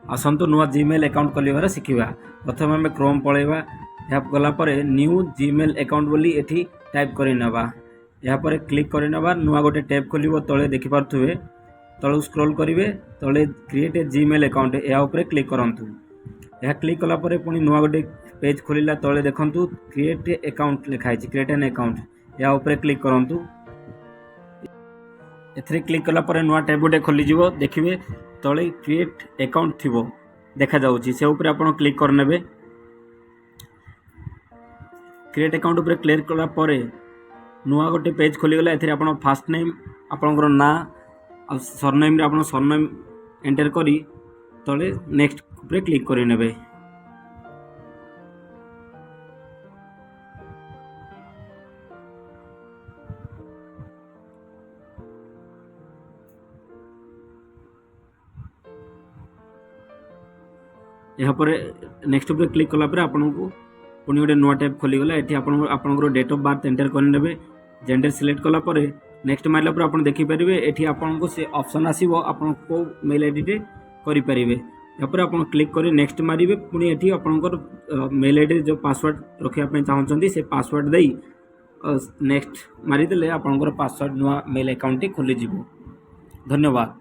आसतु नुआ Gmail account खोलिबार शिखिबा। प्रथम आम क्रोम पलैबा। यहाँ गलापर न्यू जीमेल अकाउंट बोली एठी टाइप करनेबा। यहाँ पर क्लिक करनेबा। नुआ गोटे टैब खोलिबो। तले देखिपारुथुबे तलू स्क्रॉल करेंगे तले क्रिएट ए जीमेल अकाउंट या ऊपर क्लिक करंतु। यह क्लिक कला परे पुणी नुआ गोटे पेज खोलिला तले देखंतु क्रिएट अकाउंट लिखाई क्रिएट एन अकाउंट या ऊपर क्लिक करंतु। एथरे क्लिक कला परे नुआ टैब गोटे खोली जिवो। देखिबे तले क्रिएट अकाउंट थिबो देखा जाउची से ऊपर आपण क्लिक करनेबे। क्रिएट अकाउंट ऊपर क्लिक कला परे नुआ गोटे पेज खोली गला। एथरे आपण फास्ट नेम आपनकर ना आ सरनेम रे आपण सरनेम एंटर करी तले नेक्स्ट ऊपर क्लिक करि नेबे। यहाँ पर नेक्स्ट ऊपर क्लिक कला पर आपन को पुणी गोटे नुआ टैब खोली गला। एठी आपन डेट ऑफ बर्थ एंटर करनेबे। जेंडर सिलेक्ट कला पर नेक्स्ट मारला पर आपन देखि परिबे एठी आपन को से ऑप्शन आसीबो आपन को मेल आईडी टे करि परिबे। यहाँ पर आपन क्लिक करी नेक्स्ट मारिबे। पुणी एठी आपन मेल आईडी जो पासवर्ड रखिया पय चाहउछंती से पासवर्ड देई नेक्स्ट मारि देले आपन पासवर्ड नुआ मेल अकाउंट टी खोली जिवो। धन्यवाद।